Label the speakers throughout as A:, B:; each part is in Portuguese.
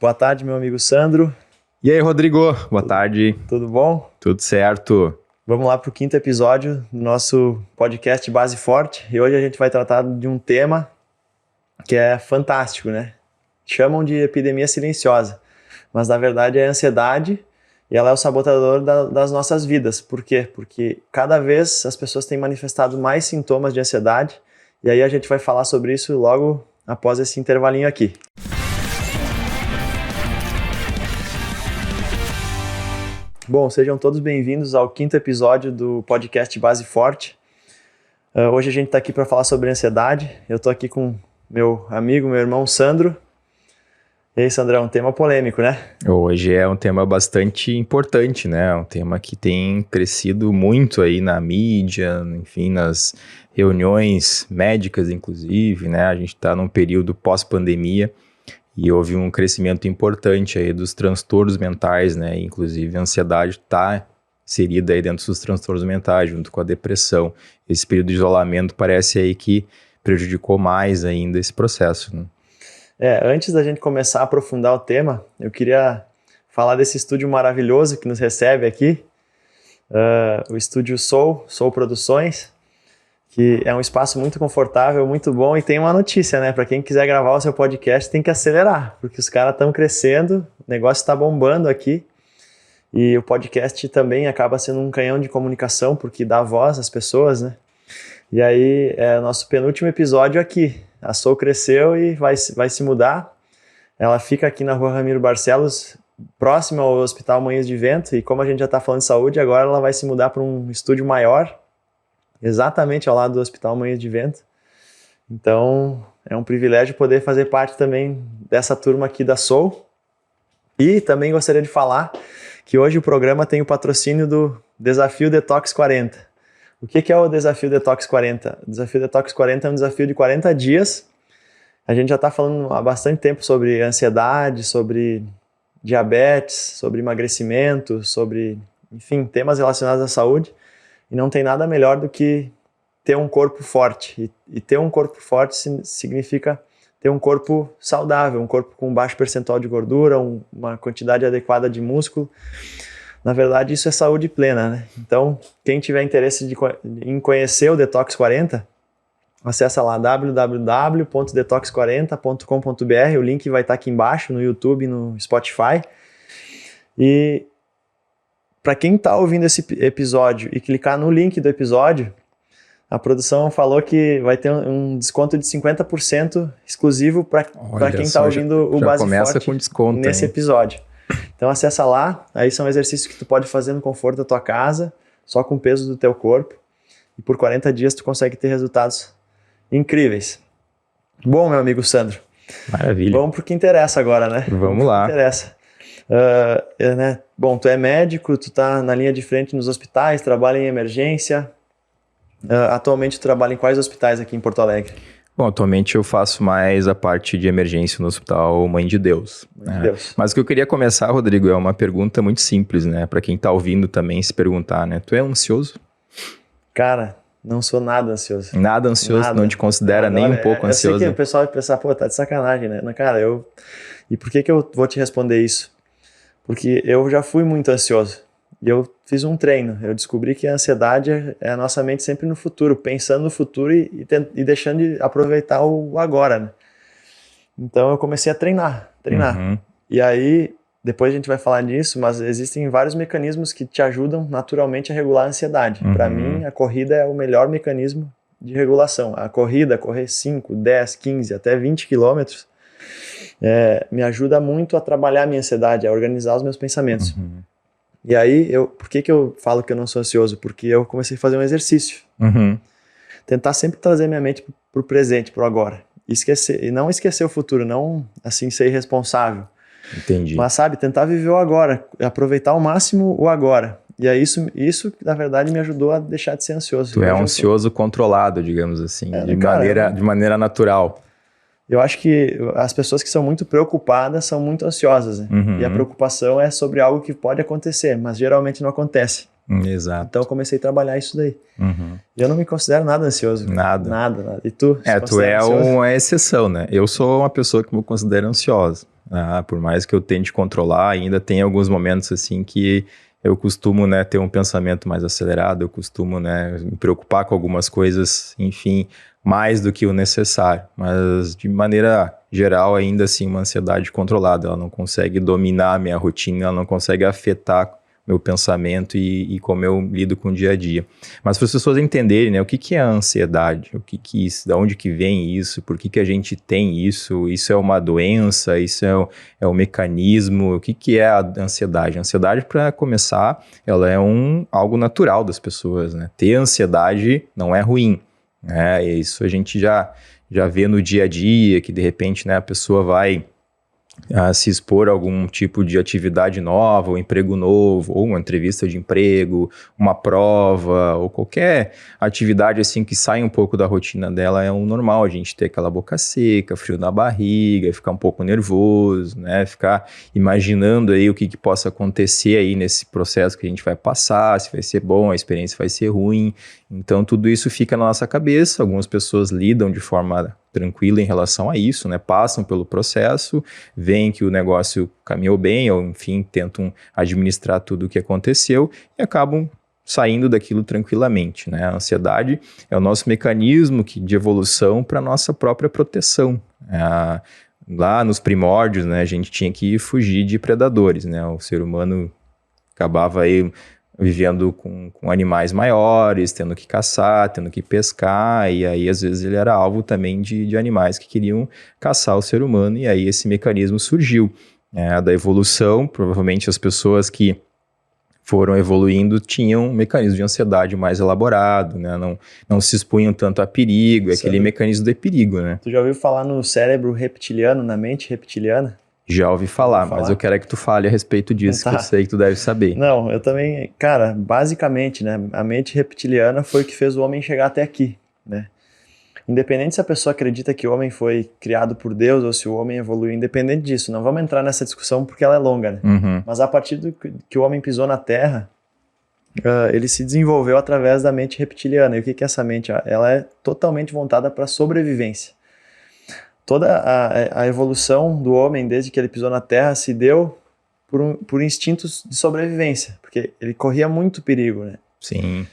A: Boa tarde, meu amigo Sandro.
B: E aí, Rodrigo? Boa tarde.
A: Tudo bom?
B: Tudo certo.
A: Vamos lá para o 5º episódio do nosso podcast Base Forte. E hoje a gente vai tratar de um tema que é fantástico, né? Chamam de epidemia silenciosa, mas na verdade é a ansiedade e ela é o sabotador das nossas vidas. Por quê? Porque cada vez as pessoas têm manifestado mais sintomas de ansiedade e aí a gente vai falar sobre isso logo após esse intervalinho aqui. Bom, sejam todos bem-vindos ao 5º episódio do podcast Base Forte. Hoje a gente está aqui para falar sobre ansiedade. Eu estou aqui com meu amigo, meu irmão Sandro. E aí, Sandrão, um tema polêmico, né?
B: Hoje é um tema bastante importante, né? Um tema que tem crescido muito aí na mídia, enfim, nas reuniões médicas, inclusive, né? A gente está num período pós-pandemia e houve um crescimento importante aí dos transtornos mentais, né? Inclusive a ansiedade está inserida aí dentro dos transtornos mentais, junto com a depressão. Esse período de isolamento parece aí que prejudicou mais ainda esse processo, né?
A: Antes da gente começar a aprofundar o tema, eu queria falar desse estúdio maravilhoso que nos recebe aqui, o estúdio Soul Produções, que é um espaço muito confortável, muito bom, e tem uma notícia, né? Para quem quiser gravar o seu podcast, tem que acelerar, porque os caras estão crescendo, o negócio está bombando aqui, e o podcast também acaba sendo um canhão de comunicação, porque dá voz às pessoas, né? E aí, é o nosso penúltimo episódio aqui. A Soul cresceu e vai se mudar. Ela fica aqui na Rua Ramiro Barcelos, próxima ao Hospital Manhãs de Vento, e como a gente já está falando de saúde, agora ela vai se mudar para um estúdio maior, exatamente ao lado do Hospital Manhãs de Vento. Então, é um privilégio poder fazer parte também dessa turma aqui da Soul. E também gostaria de falar que hoje o programa tem o patrocínio do Desafio Detox 40. O que é o Desafio Detox 40? O Desafio Detox 40 é um desafio de 40 dias. A gente já está falando há bastante tempo sobre ansiedade, sobre diabetes, sobre emagrecimento, sobre, enfim, temas relacionados à saúde. E não tem nada melhor do que ter um corpo forte. E ter um corpo forte significa ter um corpo saudável, um corpo com baixo percentual de gordura, uma quantidade adequada de músculo. Na verdade, isso é saúde plena, né? Então, quem tiver interesse em conhecer o Detox 40, acessa lá www.detox40.com.br, o link vai estar aqui embaixo no YouTube, no Spotify. E para quem está ouvindo esse episódio e clicar no link do episódio, a produção falou que vai ter um desconto de 50% exclusivo para quem está ouvindo o Base Forte
B: com desconto,
A: nesse episódio. Então acessa lá, aí são exercícios que tu pode fazer no conforto da tua casa, só com o peso do teu corpo, e por 40 dias tu consegue ter resultados incríveis. Bom, meu amigo Sandro,
B: maravilha.
A: Vamos pro que interessa agora, né?
B: Vamos lá.
A: Que interessa. Né? Bom, tu é médico, tu tá na linha de frente nos hospitais, trabalha em emergência. Atualmente tu trabalha em quais hospitais aqui em Porto Alegre?
B: Bom, atualmente eu faço mais a parte de emergência no Hospital Mãe de Deus.
A: Mãe de Deus.
B: Mas o que eu queria começar, Rodrigo, é uma pergunta muito simples, né? Para quem tá ouvindo também se perguntar, né? Tu é ansioso?
A: Cara, não sou nada ansioso.
B: Nada ansioso?
A: Nada.
B: Não te considera nem um pouco ansioso?
A: Eu sei que o pessoal vai pensar, pô, tá de sacanagem, né? Mas, cara, E por que eu vou te responder isso? Porque eu já fui muito ansioso. E eu fiz um treino, eu descobri que a ansiedade é a nossa mente sempre no futuro, pensando no futuro e deixando de aproveitar o agora, né? Então eu comecei a treinar.
B: Uhum.
A: E aí, depois a gente vai falar disso, mas existem vários mecanismos que te ajudam naturalmente a regular a ansiedade. Para mim, a corrida é o melhor mecanismo de regulação. A corrida, correr 5, 10, 15, até 20 quilômetros, me ajuda muito a trabalhar a minha ansiedade, a organizar os meus pensamentos. E aí, por que eu falo que eu não sou ansioso? Porque eu comecei a fazer um exercício. Tentar sempre trazer minha mente para o presente, para o agora. E não esquecer o futuro, não assim ser irresponsável.
B: Entendi.
A: Mas, sabe, tentar viver o agora, aproveitar ao máximo o agora. E aí isso na verdade, me ajudou a deixar de ser ansioso.
B: Tu é um ansioso controlado, digamos assim, de maneira natural.
A: Eu acho que as pessoas que são muito preocupadas são muito ansiosas, né? E a preocupação é sobre algo que pode acontecer, mas geralmente não acontece.
B: Exato.
A: Então eu comecei a trabalhar isso daí.
B: Uhum.
A: E eu não me considero nada ansioso.
B: Nada.
A: Nada. E tu?
B: Tu é uma exceção, né? Eu sou uma pessoa que me considero ansiosa. Por mais que eu tente controlar, ainda tem alguns momentos assim que eu costumo, né, ter um pensamento mais acelerado, eu costumo, né, me preocupar com algumas coisas, enfim, mais do que o necessário. Mas de maneira geral, ainda assim, uma ansiedade controlada. Ela não consegue dominar a minha rotina, ela não consegue afetar meu pensamento e como eu lido com o dia a dia. Mas para as pessoas entenderem, né, o que é a ansiedade, isso, de onde que vem isso, por que a gente tem isso é uma doença, isso é um mecanismo, o que é a ansiedade? A ansiedade, para começar, ela é algo natural das pessoas, né? Ter ansiedade não é ruim, né? Isso a gente já vê no dia a dia, que de repente, né, a pessoa vai se expor a algum tipo de atividade nova, um emprego novo, ou uma entrevista de emprego, uma prova, ou qualquer atividade assim que sai um pouco da rotina dela, é um normal a gente ter aquela boca seca, frio na barriga, ficar um pouco nervoso, né? Ficar imaginando aí o que possa acontecer aí nesse processo que a gente vai passar, se vai ser bom, a experiência vai ser ruim. Então tudo isso fica na nossa cabeça, algumas pessoas lidam de forma tranquila em relação a isso, né? Passam pelo processo, veem que o negócio caminhou bem, ou enfim, tentam administrar tudo o que aconteceu e acabam saindo daquilo tranquilamente, né? A ansiedade é o nosso mecanismo de evolução para a nossa própria proteção. Lá nos primórdios, né, a gente tinha que fugir de predadores, né? O ser humano acabava aí vivendo com animais maiores, tendo que caçar, tendo que pescar, e aí às vezes ele era alvo também de animais que queriam caçar o ser humano, e aí esse mecanismo surgiu, da evolução. Provavelmente as pessoas que foram evoluindo tinham um mecanismo de ansiedade mais elaborado, né? Não se expunham tanto a perigo, aquele mecanismo de perigo, né?
A: Tu já ouviu falar no cérebro reptiliano, na mente reptiliana?
B: Já ouvi falar, mas eu quero que tu fale a respeito disso, que eu sei que tu deve saber.
A: Não, eu também, cara, basicamente, né, a mente reptiliana foi o que fez o homem chegar até aqui, né? Independente se a pessoa acredita que o homem foi criado por Deus ou se o homem evoluiu, independente disso, não vamos entrar nessa discussão porque ela é longa, né?
B: Uhum.
A: Mas a partir do que o homem pisou na Terra, ele se desenvolveu através da mente reptiliana. E o que é essa mente? Ela é totalmente voltada para a sobrevivência. Toda a evolução do homem, desde que ele pisou na Terra, se deu por instintos de sobrevivência, porque ele corria muito perigo, né?
B: Sim.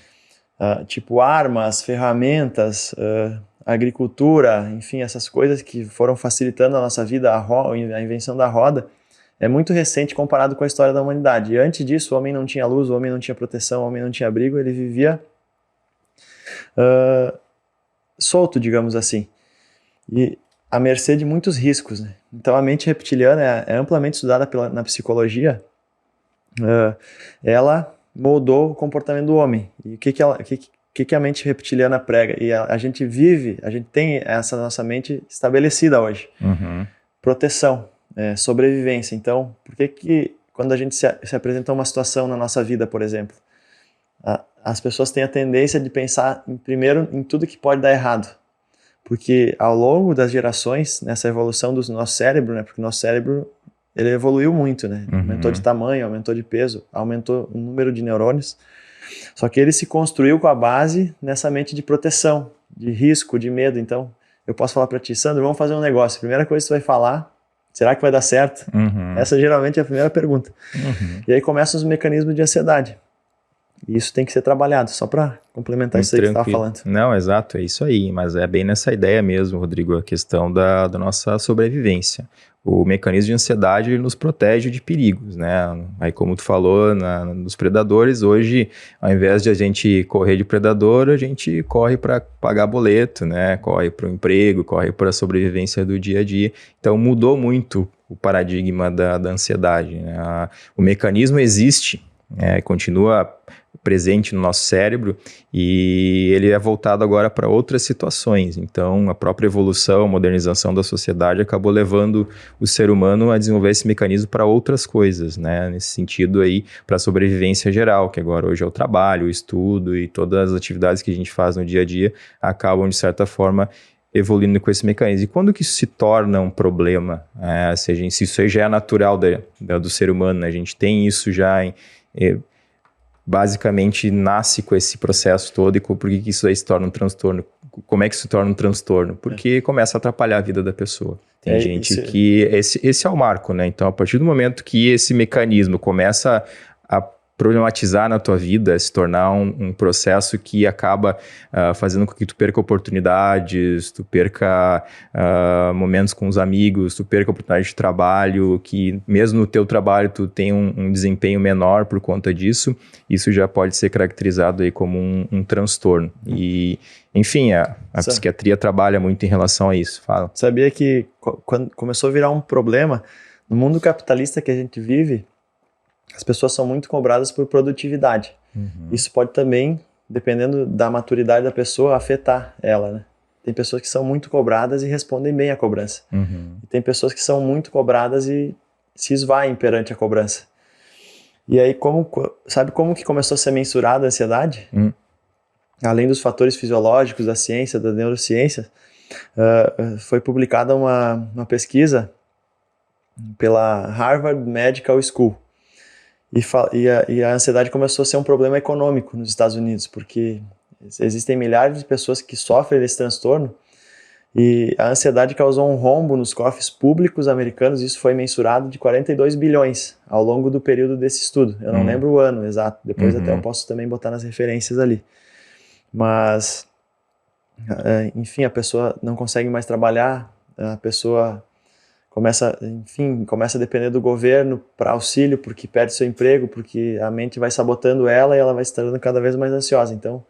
A: Tipo armas, ferramentas, agricultura, enfim, essas coisas que foram facilitando a nossa vida, a invenção da roda, é muito recente comparado com a história da humanidade. E antes disso, o homem não tinha luz, o homem não tinha proteção, o homem não tinha abrigo, ele vivia solto, digamos assim. E à mercê de muitos riscos, né? Então a mente reptiliana é amplamente estudada na psicologia. Ela moldou o comportamento do homem. E o que a mente reptiliana prega? E a gente tem essa nossa mente estabelecida hoje.
B: Uhum.
A: Proteção, sobrevivência. Então, por que quando a gente se apresenta uma situação na nossa vida, por exemplo, as pessoas têm a tendência de pensar primeiro em tudo que pode dar errado? Porque ao longo das gerações, nessa evolução do nosso cérebro, né? Porque o nosso cérebro, ele evoluiu muito, né?
B: Uhum.
A: Aumentou de tamanho, aumentou de peso, aumentou o número de neurônios. Só que ele se construiu com a base nessa mente de proteção, de risco, de medo. Então, eu posso falar para ti, Sandro, vamos fazer um negócio. A primeira coisa que você vai falar, será que vai dar certo?
B: Uhum.
A: Essa geralmente é a primeira pergunta.
B: Uhum.
A: E aí começam os mecanismos de ansiedade. E isso tem que ser trabalhado, só para complementar isso aí que você estava falando.
B: Não, exato, é isso aí, mas é bem nessa ideia mesmo, Rodrigo, a questão da nossa sobrevivência. O mecanismo de ansiedade ele nos protege de perigos, né? Aí como tu falou, nos predadores, hoje, ao invés de a gente correr de predador, a gente corre para pagar boleto, né? Corre para o emprego, corre para a sobrevivência do dia a dia. Então mudou muito o paradigma da ansiedade, né? O mecanismo existe, continua presente no nosso cérebro e ele é voltado agora para outras situações. Então, a própria evolução, a modernização da sociedade acabou levando o ser humano a desenvolver esse mecanismo para outras coisas, né? Nesse sentido aí, para a sobrevivência geral, que agora hoje é o trabalho, o estudo e todas as atividades que a gente faz no dia a dia acabam, de certa forma, evoluindo com esse mecanismo. E quando que isso se torna um problema? Se isso já é natural do ser humano, né? A gente tem isso já basicamente nasce com esse processo todo e por que isso aí se torna um transtorno? Como é que se torna um transtorno? Porque começa a atrapalhar a vida da pessoa. Tem gente que... Esse é o marco, né? Então, a partir do momento que esse mecanismo começa a problematizar na tua vida, se tornar um processo que acaba fazendo com que tu perca oportunidades, tu perca momentos com os amigos, tu perca oportunidade de trabalho, que mesmo no teu trabalho tu tem um desempenho menor por conta disso, isso já pode ser caracterizado aí como um transtorno. E, enfim, a psiquiatria trabalha muito em relação a isso. Fala.
A: Sabia que quando começou a virar um problema, no mundo capitalista que a gente vive, as pessoas são muito cobradas por produtividade. Isso pode também, dependendo da maturidade da pessoa, afetar ela, né? Tem pessoas que são muito cobradas e respondem bem à cobrança. E tem pessoas que são muito cobradas e se esvaem perante a cobrança. E aí, sabe como que começou a ser mensurada a ansiedade? Além dos fatores fisiológicos, da ciência, da neurociência, foi publicada uma pesquisa pela Harvard Medical School. E a ansiedade começou a ser um problema econômico nos Estados Unidos, porque existem milhares de pessoas que sofrem desse transtorno e a ansiedade causou um rombo nos cofres públicos americanos. Isso foi mensurado de 42 bilhões ao longo do período desse estudo. Eu não lembro o ano exato, depois até eu posso também botar nas referências ali. Mas, enfim, a pessoa não consegue mais trabalhar, a pessoa começa a depender do governo para auxílio, porque perde seu emprego, porque a mente vai sabotando ela e ela vai se tornando cada vez mais ansiosa. Então,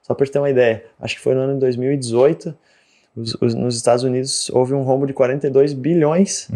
A: só para ter uma ideia, acho que foi no ano de 2018, nos Estados Unidos houve um rombo de 42 bilhões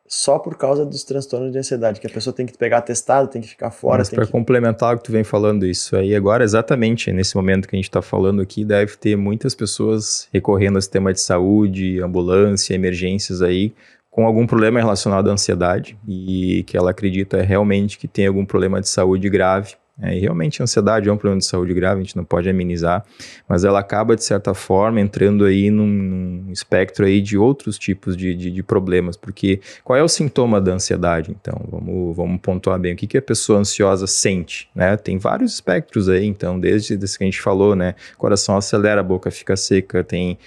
A: só por causa dos transtornos de ansiedade, que a pessoa tem que pegar atestado, tem que ficar fora.
B: Mas para complementar o que tu vem falando isso aí agora, exatamente nesse momento que a gente está falando aqui, deve ter muitas pessoas recorrendo ao sistema de saúde, ambulância, emergências aí, com algum problema relacionado à ansiedade e que ela acredita realmente que tem algum problema de saúde grave. E realmente a ansiedade é um problema de saúde grave, a gente não pode amenizar, mas ela acaba, de certa forma, entrando aí num espectro aí de outros tipos de problemas, porque qual é o sintoma da ansiedade? Então, vamos pontuar bem o que a pessoa ansiosa sente, né? Tem vários espectros aí, então, desde que a gente falou, né? Coração acelera, a boca fica seca, tem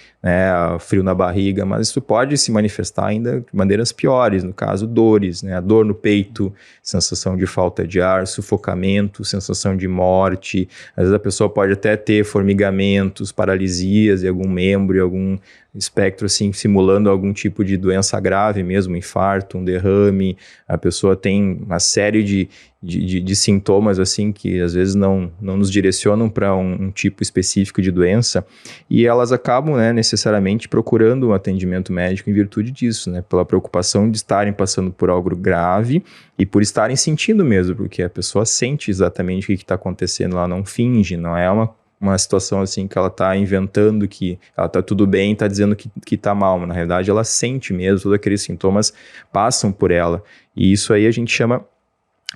B: frio na barriga, mas isso pode se manifestar ainda de maneiras piores, no caso, dores, né? A dor no peito, sensação de falta de ar, sufocamento, sensação de morte, às vezes a pessoa pode até ter formigamentos, paralisias de algum membro, algum espectro assim, simulando algum tipo de doença grave mesmo, um infarto, um derrame. A pessoa tem uma série de sintomas assim que às vezes não nos direcionam para um tipo específico de doença e elas acabam, né, necessariamente procurando um atendimento médico em virtude disso, né, pela preocupação de estarem passando por algo grave e por estarem sentindo mesmo, porque a pessoa sente exatamente o que está acontecendo, ela não finge, não é uma situação assim que ela está inventando que ela está tudo bem, está dizendo que está mal, mas na realidade ela sente mesmo, todos aqueles sintomas passam por ela, e isso aí a gente chama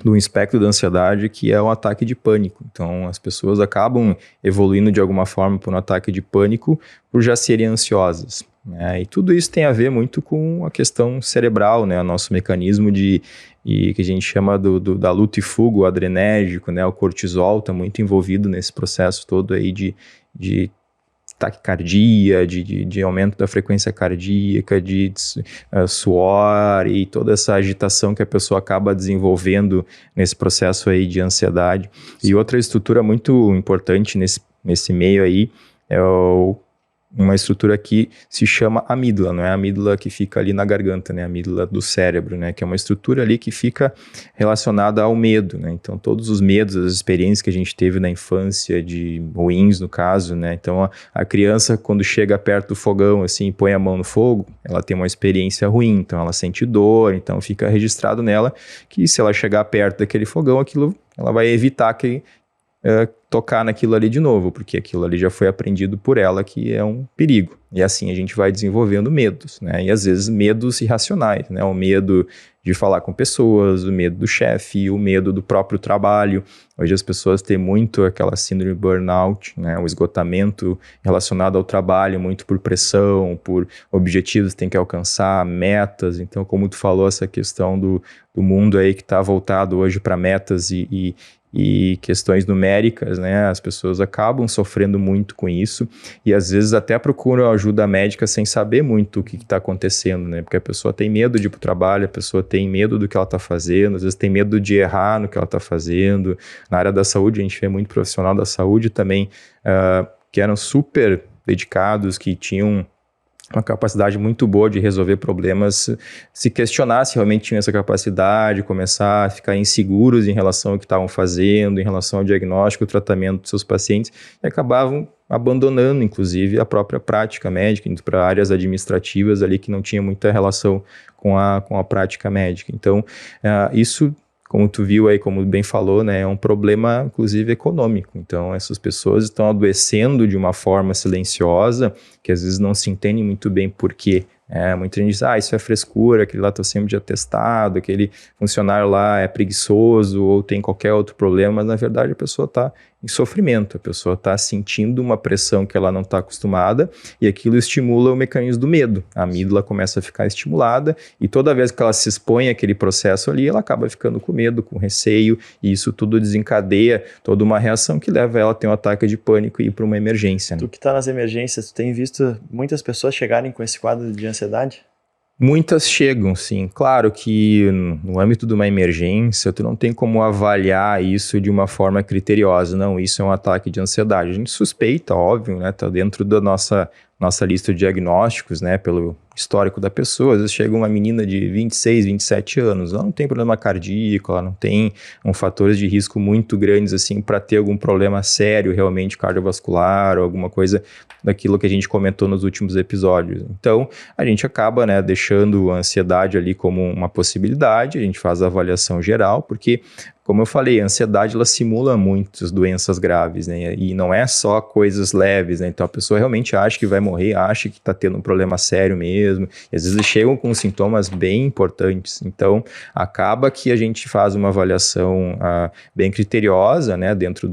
B: do espectro da ansiedade, que é um ataque de pânico. Então as pessoas acabam evoluindo de alguma forma por um ataque de pânico por já serem ansiosas, né? E tudo isso tem a ver muito com a questão cerebral, né? O nosso mecanismo que a gente chama da luta e fuga, o adrenérgico, né? O cortisol está muito envolvido nesse processo todo aí de taquicardia, de aumento da frequência cardíaca, de suor e toda essa agitação que a pessoa acaba desenvolvendo nesse processo aí de ansiedade. E outra estrutura muito importante nesse meio aí é uma estrutura que se chama amígdala, não é a amígdala que fica ali na garganta, né? A amígdala do cérebro, né? Que é uma estrutura ali que fica relacionada ao medo, né? Então, todos os medos, as experiências que a gente teve na infância, de ruins no caso, né? Então, a criança, quando chega perto do fogão, assim, põe a mão no fogo, ela tem uma experiência ruim, então ela sente dor, então fica registrado nela que se ela chegar perto daquele fogão, ela vai evitar que tocar naquilo ali de novo, porque aquilo ali já foi aprendido por ela que é um perigo. E assim a gente vai desenvolvendo medos, né? E às vezes medos irracionais, né? O medo de falar com pessoas, o medo do chefe, o medo do próprio trabalho. Hoje as pessoas têm muito aquela síndrome de burnout, né? O esgotamento relacionado ao trabalho, muito por pressão, por objetivos que tem que alcançar, metas. Então, como tu falou, essa questão do mundo aí que está voltado hoje para metas e e questões numéricas, né? As pessoas acabam sofrendo muito com isso e às vezes até procuram ajuda médica sem saber muito o que está acontecendo, né? Porque a pessoa tem medo de ir para o trabalho, a pessoa tem medo do que ela está fazendo, às vezes tem medo de errar no que ela está fazendo. Na área da saúde, a gente vê muito profissional da saúde também, que eram super dedicados, que tinham uma capacidade muito boa de resolver problemas, se questionar se realmente tinham essa capacidade, começar a ficar inseguros em relação ao que estavam fazendo, em relação ao diagnóstico, o tratamento dos seus pacientes, e acabavam abandonando, inclusive, a própria prática médica, indo para áreas administrativas ali que não tinha muita relação com a prática médica. Então, isso, como tu viu aí, como bem falou, né, é um problema, inclusive, econômico. Então, essas pessoas estão adoecendo de uma forma silenciosa, que às vezes não se entende muito bem por quê. Muita gente diz, isso é frescura, aquele lá está sempre de atestado, aquele funcionário lá é preguiçoso ou tem qualquer outro problema, mas na verdade a pessoa está em sofrimento, a pessoa está sentindo uma pressão que ela não está acostumada e aquilo estimula o mecanismo do medo. A amígdala começa a ficar estimulada e toda vez que ela se expõe àquele processo ali, ela acaba ficando com medo, com receio, e isso tudo desencadeia toda uma reação que leva ela a ter um ataque de pânico e ir para uma emergência. Né?
A: Tu que está nas emergências, tu tem visto muitas pessoas chegarem com esse quadro de ansiedade?
B: Muitas chegam, sim. Claro que no âmbito de uma emergência, tu não tem como avaliar isso de uma forma criteriosa. Não, isso é um ataque de ansiedade. A gente suspeita, óbvio, né? Tá dentro da nossa lista de diagnósticos, né? Pelo histórico da pessoa. Às vezes chega uma menina de 26, 27 anos, ela não tem problema cardíaco, ela não tem fatores de risco muito grandes assim para ter algum problema sério realmente cardiovascular ou alguma coisa daquilo que a gente comentou nos últimos episódios. Então, a gente acaba, né, deixando a ansiedade ali como uma possibilidade, a gente faz a avaliação geral, porque, como eu falei, a ansiedade ela simula muitas doenças graves, né? E não é só coisas leves, né? Então a pessoa realmente acha que vai morrer, acha que está tendo um problema sério mesmo, e às vezes eles chegam com sintomas bem importantes. Então acaba que a gente faz uma avaliação bem criteriosa, né? Dentro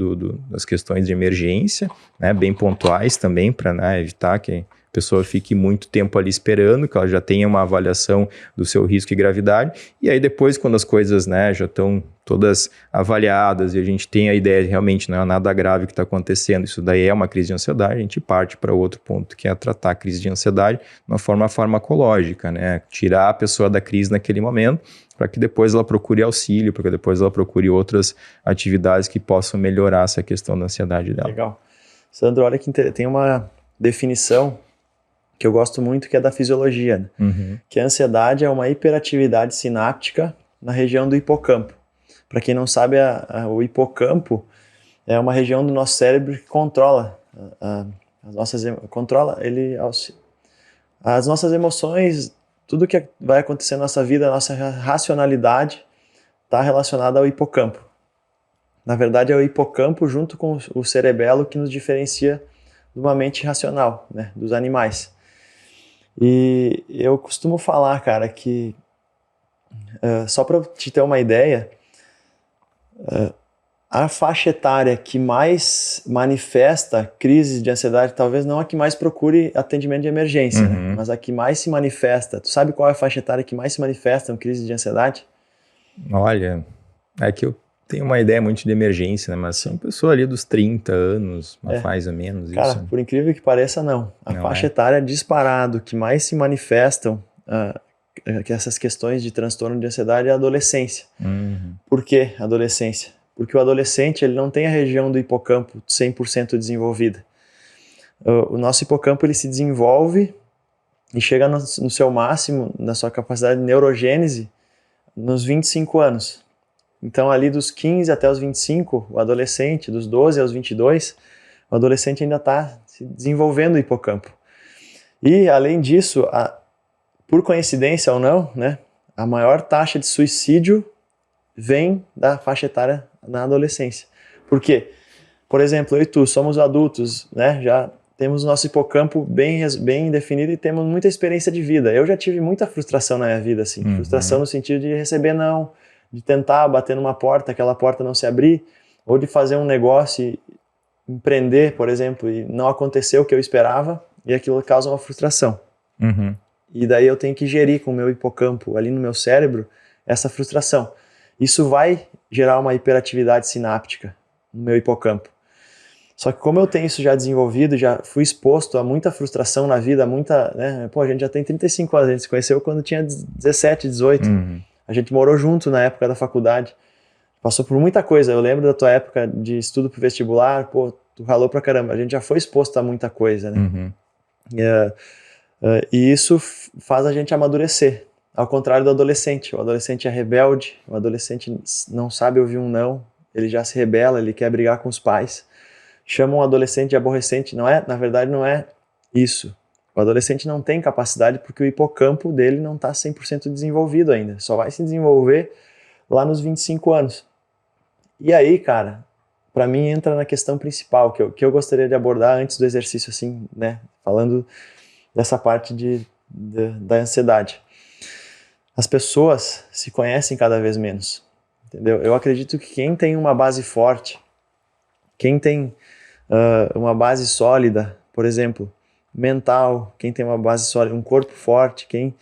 B: das questões de emergência, né? Bem pontuais também, para, né, evitar que a pessoa fique muito tempo ali esperando, que ela já tenha uma avaliação do seu risco e gravidade, e aí depois, quando as coisas, né, já estão todas avaliadas e a gente tem a ideia de realmente não é nada grave que está acontecendo, isso daí é uma crise de ansiedade, a gente parte para outro ponto, que é tratar a crise de ansiedade de uma forma farmacológica, né, tirar a pessoa da crise naquele momento, para que depois ela procure auxílio, para que depois ela procure outras atividades que possam melhorar essa questão da ansiedade dela.
A: Legal. Sandro, olha que tem uma definição que eu gosto muito, que é da fisiologia, né?
B: Uhum.
A: Que a ansiedade é uma hiperatividade sináptica na região do hipocampo. Para quem não sabe, o hipocampo é uma região do nosso cérebro que controla as nossas emoções, tudo que vai acontecer na nossa vida, a nossa racionalidade está relacionada ao hipocampo. Na verdade, é o hipocampo junto com o cerebelo que nos diferencia de uma mente racional, né, dos animais. E eu costumo falar, cara, que só para te ter uma ideia, a faixa etária que mais manifesta crise de ansiedade, talvez não a que mais procure atendimento de emergência, né? Mas a que mais se manifesta. Tu sabe qual é a faixa etária que mais se manifesta em crise de ansiedade?
B: Olha, é que eu tenho uma ideia muito de emergência, né? Mas são pessoas ali dos 30 anos, mais ou menos.
A: Cara,
B: isso.
A: Por incrível que pareça, não. A faixa etária disparado que mais se manifestam essas questões de transtorno de ansiedade é a adolescência. Por que adolescência? Porque o adolescente ele não tem a região do hipocampo 100% desenvolvida. O nosso hipocampo ele se desenvolve e chega no seu máximo, na sua capacidade de neurogênese, nos 25 anos. Então, ali dos 15 até os 25, o adolescente, dos 12 aos 22, o adolescente ainda está se desenvolvendo o hipocampo. E, além disso, por coincidência ou não, né, a maior taxa de suicídio vem da faixa etária na adolescência. Por quê? Por exemplo, eu e tu somos adultos, né, já temos nosso hipocampo bem definido e temos muita experiência de vida. Eu já tive muita frustração na minha vida, assim, frustração no sentido de receber não, de tentar bater numa porta, aquela porta não se abrir, ou de fazer um negócio e empreender, por exemplo, e não aconteceu o que eu esperava, e aquilo causa uma frustração. E daí eu tenho que gerir com o meu hipocampo ali no meu cérebro essa frustração. Isso vai gerar uma hiperatividade sináptica no meu hipocampo. Só que como eu tenho isso já desenvolvido, já fui exposto a muita frustração na vida, né? Pô, a gente já tem 35 anos, a gente se conheceu quando tinha 17, 18. A gente morou junto na época da faculdade. Passou por muita coisa. Eu lembro da tua época de estudo pro vestibular, pô, tu ralou pra caramba. A gente já foi exposto a muita coisa, né? E isso faz a gente amadurecer. Ao contrário do adolescente. O adolescente é rebelde, o adolescente não sabe ouvir um não, ele já se rebela, ele quer brigar com os pais. Chamam um adolescente de aborrecente, na verdade não é isso. O adolescente não tem capacidade porque o hipocampo dele não está 100% desenvolvido ainda, só vai se desenvolver lá nos 25 anos. E aí, cara, para mim entra na questão principal, que eu gostaria de abordar antes do exercício, assim, né, falando dessa parte da ansiedade. As pessoas se conhecem cada vez menos, entendeu? Eu acredito que quem tem uma base forte, quem tem uma base sólida, por exemplo, mental, quem tem uma base sólida, um corpo forte, quem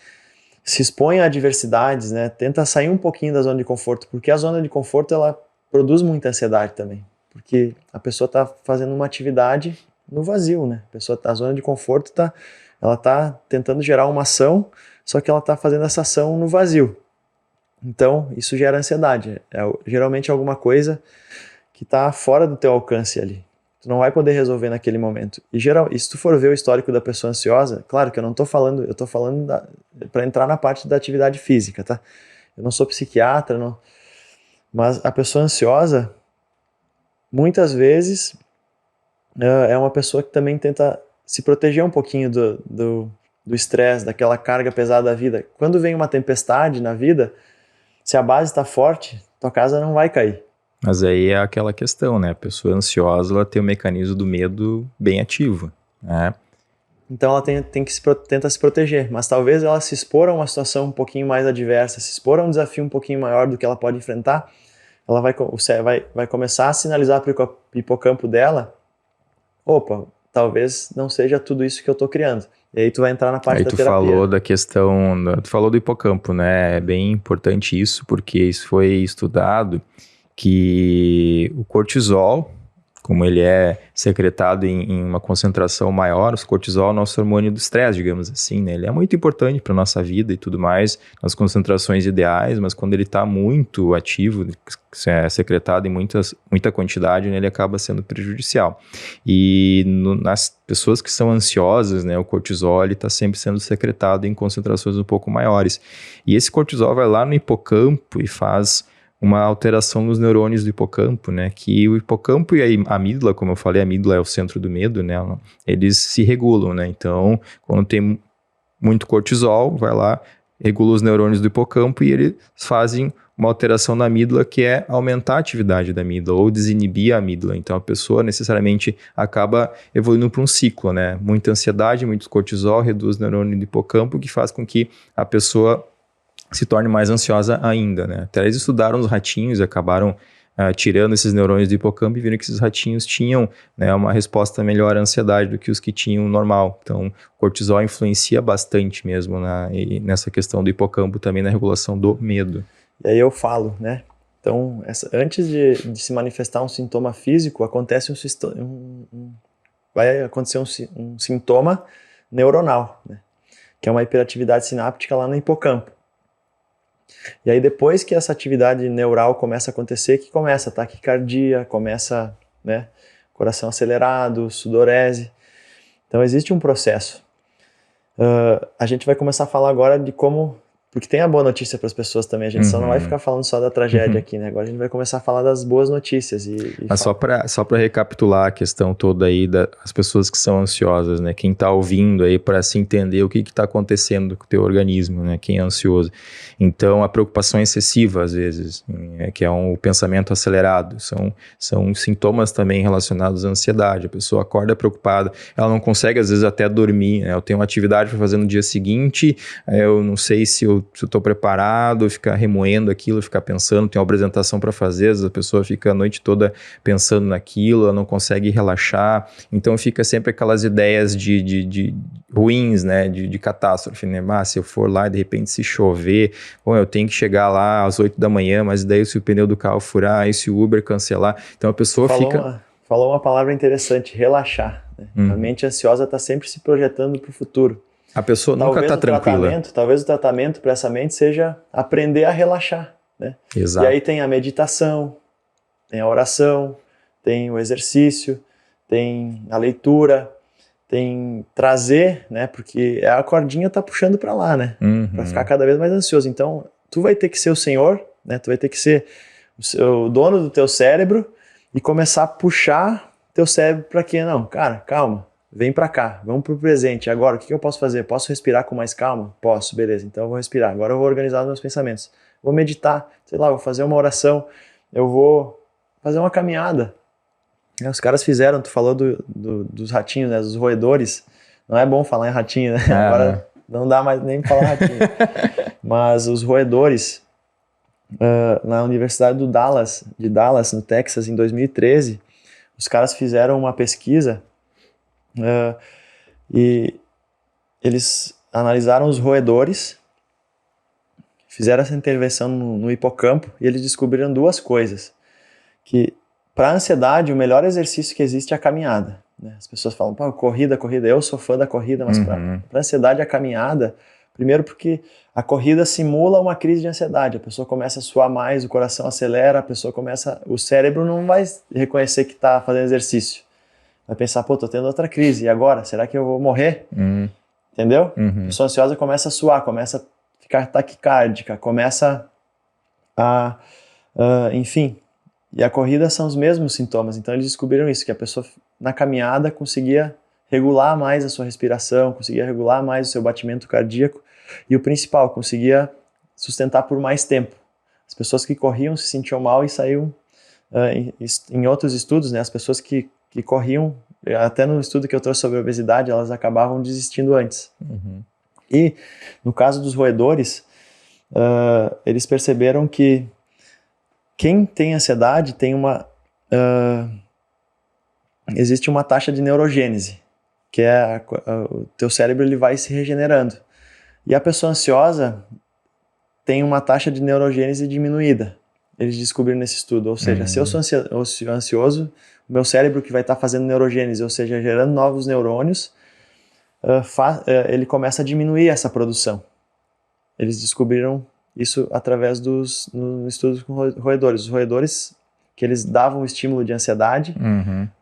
A: se expõe a adversidades, né, tenta sair um pouquinho da zona de conforto, porque a zona de conforto ela produz muita ansiedade também, porque a pessoa está fazendo uma atividade no vazio, né? A zona de conforto ela está tentando gerar uma ação, só que ela está fazendo essa ação no vazio. Então isso gera ansiedade. Geralmente alguma coisa que está fora do teu alcance ali. Tu não vai poder resolver naquele momento. E se tu for ver o histórico da pessoa ansiosa, claro que eu estou falando para entrar na parte da atividade física, tá? Eu não sou psiquiatra, não, mas a pessoa ansiosa, muitas vezes, é uma pessoa que também tenta se proteger um pouquinho do estresse, daquela carga pesada da vida. Quando vem uma tempestade na vida, se a base está forte, tua casa não vai cair.
B: Mas aí é aquela questão, né? A pessoa ansiosa, ela tem o mecanismo do medo bem ativo, né?
A: Então ela tenta se proteger, mas talvez ela se expor a uma situação um pouquinho mais adversa, se expor a um desafio um pouquinho maior do que ela pode enfrentar, ela vai começar a sinalizar para o hipocampo dela, opa, talvez não seja tudo isso que eu estou criando. E aí tu vai entrar na parte da terapia.
B: Aí tu falou da questão, tu falou do hipocampo, né? É bem importante isso, porque isso foi estudado, que o cortisol, como ele é secretado em uma concentração maior, o cortisol é o nosso hormônio do estresse, digamos assim, né? Ele é muito importante para a nossa vida e tudo mais, nas concentrações ideais, mas quando ele está muito ativo, é secretado em muita quantidade, né, ele acaba sendo prejudicial. E nas pessoas que são ansiosas, né, o cortisol está sempre sendo secretado em concentrações um pouco maiores. E esse cortisol vai lá no hipocampo e faz uma alteração nos neurônios do hipocampo, né, que o hipocampo e a amígdala, como eu falei, a amígdala é o centro do medo, né, eles se regulam, né, então quando tem muito cortisol, vai lá, regula os neurônios do hipocampo e eles fazem uma alteração na amígdala que é aumentar a atividade da amígdala ou desinibir a amígdala, então a pessoa necessariamente acaba evoluindo para um ciclo, né, muita ansiedade, muito cortisol, reduz o neurônio do hipocampo, que faz com que a pessoa se torne mais ansiosa ainda, né? Até eles estudaram os ratinhos e acabaram tirando esses neurônios do hipocampo e viram que esses ratinhos tinham, né, uma resposta melhor à ansiedade do que os que tinham normal. Então, o cortisol influencia bastante mesmo nessa questão do hipocampo, também na regulação do medo.
A: E aí eu falo, né? Então, antes de se manifestar um sintoma físico, vai acontecer um sintoma neuronal, né? Que é uma hiperatividade sináptica lá no hipocampo. E aí depois que essa atividade neural começa a acontecer, que começa a taquicardia, começa, né, coração acelerado, sudorese. Então existe um processo. A gente vai começar a falar agora de como... Porque tem a boa notícia para as pessoas também, a gente só não vai ficar falando só da tragédia aqui, né? Agora a gente vai começar a falar das boas notícias.
B: Mas só para recapitular a questão toda aí das pessoas que são ansiosas, né? Quem está ouvindo aí para se entender o que está acontecendo com o teu organismo, né? Quem é ansioso. Então, a preocupação excessiva, às vezes, que é um pensamento acelerado, são sintomas também relacionados à ansiedade. A pessoa acorda preocupada, ela não consegue, às vezes, até dormir, né? Eu tenho uma atividade para fazer no dia seguinte, eu não sei se eu se eu tô preparado, ficar remoendo aquilo, ficar pensando, tem uma apresentação para fazer, às vezes a pessoa fica a noite toda pensando naquilo, ela não consegue relaxar, então fica sempre aquelas ideias de ruins, né, de catástrofe, né, se eu for lá e de repente se chover, bom, eu tenho que chegar lá às 8 da manhã, mas daí se o pneu do carro furar, e se o Uber cancelar, então a pessoa
A: Falou uma palavra interessante, relaxar. Né? A mente ansiosa está sempre se projetando para o futuro.
B: A pessoa nunca está tranquila.
A: Talvez o tratamento para essa mente seja aprender a relaxar. Né?
B: Exato.
A: E aí tem a meditação, tem a oração, tem o exercício, tem a leitura, tem trazer, né? Porque a cordinha tá puxando para lá, né? Para ficar cada vez mais ansioso. Então, tu vai ter que ser o senhor, né? Tu vai ter que ser o dono do teu cérebro e começar a puxar teu cérebro para quê? Não, cara, calma, vem para cá, vamos pro presente. Agora, o que eu posso fazer? Posso respirar com mais calma? Posso, beleza, então eu vou respirar. Agora eu vou organizar os meus pensamentos. Vou meditar, sei lá, vou fazer uma oração, eu vou fazer uma caminhada. Os caras fizeram, tu falou dos ratinhos, né, dos roedores. Não é bom falar em ratinho, né? Agora não dá mais nem pra falar ratinho. Mas os roedores, na Universidade de Dallas, no Texas, em 2013, os caras fizeram uma pesquisa e eles analisaram os roedores, fizeram essa intervenção no hipocampo e eles descobriram duas coisas. Que para a ansiedade, o melhor exercício que existe é a caminhada. Né? As pessoas falam, pô, corrida, eu sou fã da corrida, mas para a ansiedade a caminhada, primeiro porque a corrida simula uma crise de ansiedade, a pessoa começa a suar mais, o coração acelera, o cérebro não vai reconhecer que está fazendo exercício. Vai pensar, pô, tô tendo outra crise, e agora? Será que eu vou morrer? Entendeu? A pessoa ansiosa começa a suar, começa a ficar taquicárdica, começa a enfim. E a corrida são os mesmos sintomas, então eles descobriram isso, que a pessoa na caminhada conseguia regular mais a sua respiração, conseguia regular mais o seu batimento cardíaco e o principal, conseguia sustentar por mais tempo. As pessoas que corriam se sentiam mal e saíam, em outros estudos, né, as pessoas que corriam, até no estudo que eu trouxe sobre a obesidade, elas acabavam desistindo antes. E no caso dos roedores, eles perceberam que quem tem ansiedade tem existe uma taxa de neurogênese, que é o teu cérebro ele vai se regenerando. E a pessoa ansiosa tem uma taxa de neurogênese diminuída. Eles descobriram nesse estudo. Ou seja, se eu sou ansioso, o meu cérebro que vai estar fazendo neurogênese, ou seja, gerando novos neurônios, ele começa a diminuir essa produção. Eles descobriram isso através dos estudos com roedores. Os roedores que eles davam estímulo de ansiedade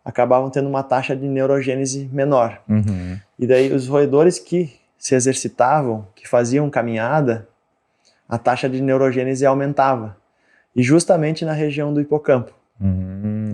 A: acabavam tendo uma taxa de neurogênese menor. E daí os roedores que se exercitavam, que faziam caminhada, a taxa de neurogênese aumentava. E justamente na região do hipocampo.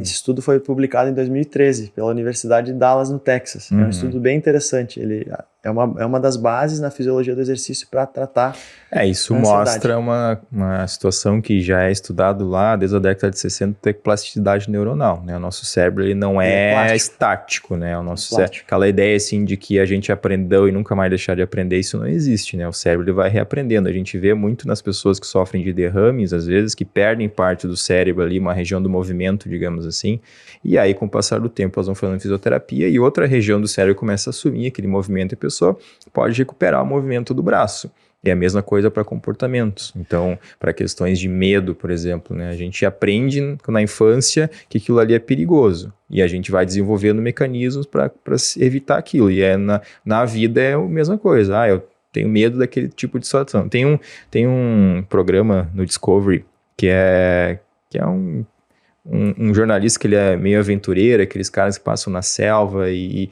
A: Esse estudo foi publicado em 2013 pela Universidade de Dallas, no Texas. É um estudo bem interessante. Ele é uma das bases na fisiologia do exercício para tratar
B: isso mostra uma situação que já é estudado lá desde a década de 60, ter plasticidade neuronal, né? O nosso cérebro ele não é estático, né? O nosso cérebro, aquela ideia assim de que a gente aprendeu e nunca mais deixar de aprender, isso não existe, né? O cérebro ele vai reaprendendo. A gente vê muito nas pessoas que sofrem de derrames, às vezes, que perdem parte do cérebro ali, uma região do movimento, digamos assim, e aí com o passar do tempo elas vão fazendo fisioterapia e outra região do cérebro começa a assumir aquele movimento e a pessoa pode recuperar o movimento do braço. E a mesma coisa para comportamentos. Então, para questões de medo, por exemplo, né? A gente aprende na infância que aquilo ali é perigoso. E a gente vai desenvolvendo mecanismos para evitar aquilo. E na vida é a mesma coisa. Eu tenho medo daquele tipo de situação. Tem um programa no Discovery que é um jornalista que ele é meio aventureiro, aqueles caras que passam na selva e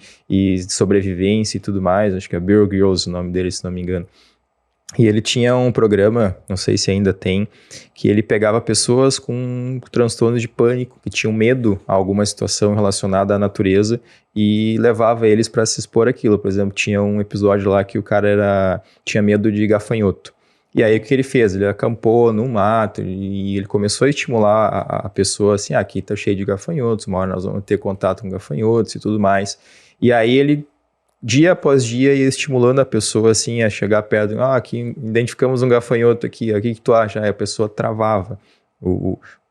B: sobrevivência e tudo mais. Acho que é Bear Grylls o nome dele, se não me engano. E ele tinha um programa, não sei se ainda tem, que ele pegava pessoas com transtornos de pânico, que tinham medo a alguma situação relacionada à natureza e levava eles para se expor àquilo. Por exemplo, tinha um episódio lá que o cara tinha medo de gafanhoto. E aí o que ele fez? Ele acampou no mato e ele começou a estimular a pessoa assim, aqui tá cheio de gafanhotos, uma hora nós vamos ter contato com gafanhotos e tudo mais. E aí ele dia após dia ia estimulando a pessoa assim a chegar perto, aqui identificamos um gafanhoto aqui, o que tu acha? Aí a pessoa travava.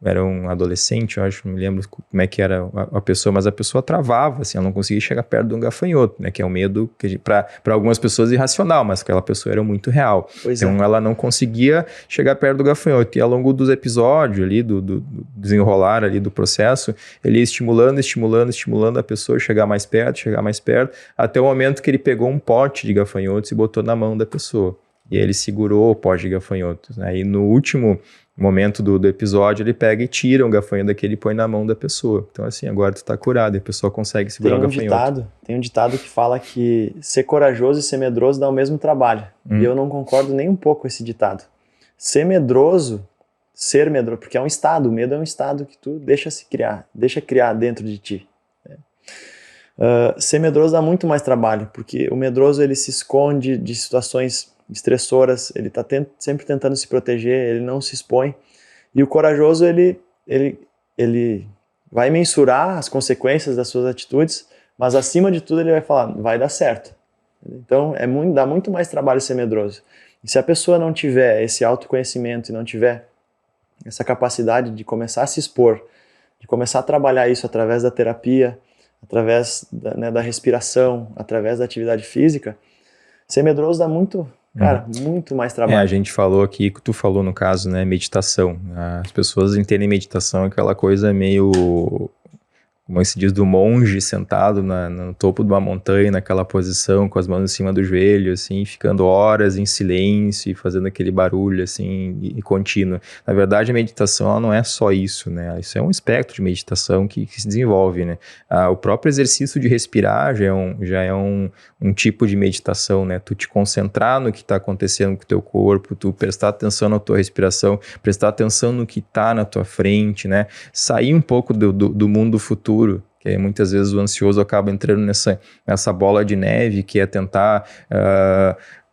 B: Era um adolescente, eu acho, não me lembro como é que era a pessoa, mas a pessoa travava, assim, ela não conseguia chegar perto de um gafanhoto, né, que é um medo que para algumas pessoas irracional, mas aquela pessoa era muito real. Então ela não conseguia chegar perto do gafanhoto, e ao longo dos episódios ali, do desenrolar ali do processo, ele ia estimulando a pessoa a chegar mais perto, até o momento que ele pegou um pote de gafanhotos e botou na mão da pessoa. E aí ele segurou o pote de gafanhotos, né? E no último momento do episódio, ele pega e tira um gafanhoto daquele e põe na mão da pessoa. Então, assim, agora tu tá curado e a pessoa consegue segurar o gafanhoto.
A: Tem um ditado que fala que ser corajoso e ser medroso dá o mesmo trabalho. E eu não concordo nem um pouco com esse ditado. Ser medroso, porque é um estado, o medo é um estado que tu deixa criar dentro de ti. Ser medroso dá muito mais trabalho, porque o medroso ele se esconde de situações estressoras, ele está sempre tentando se proteger, ele não se expõe. E o corajoso, ele vai mensurar as consequências das suas atitudes, mas acima de tudo ele vai falar, vai dar certo. Então dá muito mais trabalho ser medroso. E se a pessoa não tiver esse autoconhecimento e não tiver essa capacidade de começar a se expor, de começar a trabalhar isso através da terapia, através da respiração, através da atividade física, ser medroso dá muito mais trabalho.
B: A gente falou aqui, que tu falou no caso, né, meditação. As pessoas entendem meditação aquela coisa meio, como se diz, do monge sentado no topo de uma montanha, naquela posição, com as mãos em cima do joelho, assim, ficando horas em silêncio e fazendo aquele barulho, assim, e contínuo. Na verdade, a meditação ela não é só isso, né? Isso é um espectro de meditação que se desenvolve, né? O próprio exercício de respirar já é um tipo de meditação, né? Tu te concentrar no que está acontecendo com o teu corpo, tu prestar atenção na tua respiração, prestar atenção no que está na tua frente, né? Sair um pouco do mundo futuro, que muitas vezes o ansioso acaba entrando nessa bola de neve, que é tentar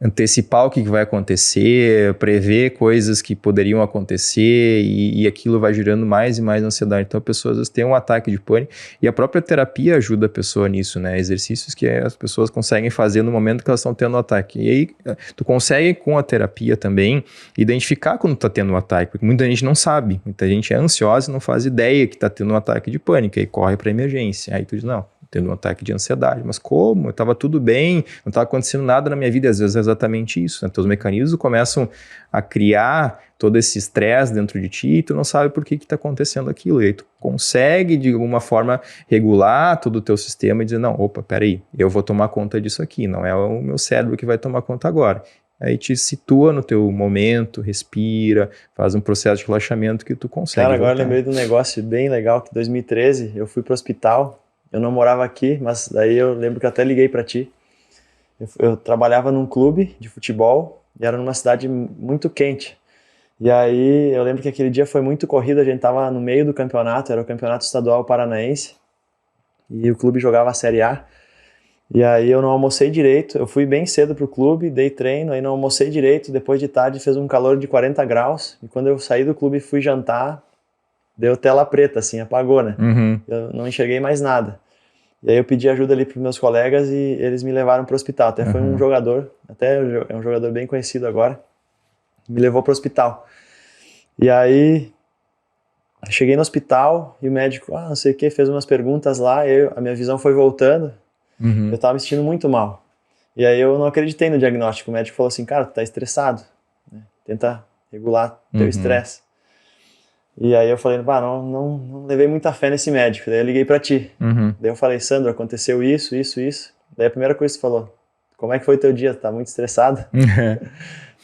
B: antecipar o que vai acontecer, prever coisas que poderiam acontecer, e aquilo vai gerando mais e mais ansiedade. Então a pessoa às vezes tem um ataque de pânico, e a própria terapia ajuda a pessoa nisso, né? Exercícios que as pessoas conseguem fazer no momento que elas estão tendo um ataque. E aí tu consegue com a terapia também identificar quando tá tendo um ataque, porque muita gente não sabe, muita gente é ansiosa e não faz ideia que tá tendo um ataque de pânico, aí corre para emergência. Aí tu diz, não, tendo um ataque de ansiedade, mas como? Eu estava tudo bem, não estava acontecendo nada na minha vida, às vezes é exatamente isso, né? Teus mecanismos começam a criar todo esse estresse dentro de ti e tu não sabe por que está acontecendo aquilo, e aí tu consegue de alguma forma regular todo o teu sistema e dizer, não, opa, peraí, eu vou tomar conta disso aqui, não é o meu cérebro que vai tomar conta agora. Aí te situa no teu momento, respira, faz um processo de relaxamento que tu consegue.
A: Cara, agora eu lembrei de um negócio bem legal, que em 2013 eu fui para o hospital. Eu não morava aqui, mas daí eu lembro que eu até liguei para ti. Eu trabalhava num clube de futebol e era numa cidade muito quente. E aí eu lembro que aquele dia foi muito corrido, a gente tava no meio do campeonato, era o campeonato estadual paranaense, e o clube jogava a Série A. E aí eu não almocei direito, eu fui bem cedo pro clube, dei treino, aí não almocei direito, depois de tarde fez um calor de 40 graus, e quando eu saí do clube e fui jantar, deu tela preta, assim, apagou, né? Eu não enxerguei mais nada. E aí eu pedi ajuda ali pros meus colegas e eles me levaram pro hospital. Até foi um jogador, até é um jogador bem conhecido agora, me levou pro hospital. E aí cheguei no hospital e o médico, não sei o que, fez umas perguntas lá, a minha visão foi voltando, eu tava me sentindo muito mal. E aí eu não acreditei no diagnóstico. O médico falou assim, cara, tu tá estressado, né? Tenta regular teu estresse. E aí eu falei, não levei muita fé nesse médico. Daí eu liguei pra ti. Daí eu falei, Sandro, aconteceu isso. Daí a primeira coisa que tu falou, como é que foi teu dia? Tá muito estressado?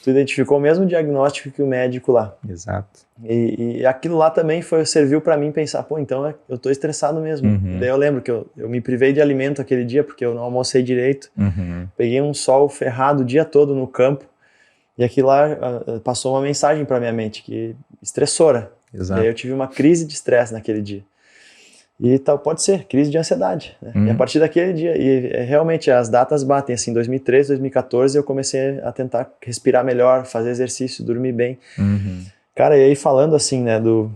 A: Tu identificou o mesmo diagnóstico que o médico lá.
B: Exato.
A: E aquilo lá também serviu pra mim pensar, então eu tô estressado mesmo. Daí eu lembro que eu me privei de alimento aquele dia, porque eu não almocei direito. Peguei um sol ferrado o dia todo no campo. E aquilo lá passou uma mensagem pra minha mente, que estressora.
B: Exato.
A: E aí eu tive uma crise de estresse naquele dia. E pode ser, crise de ansiedade, né? E a partir daquele dia, realmente as datas batem, assim, 2013, 2014 eu comecei a tentar respirar melhor, fazer exercício, dormir bem. Cara, e aí falando assim, né, do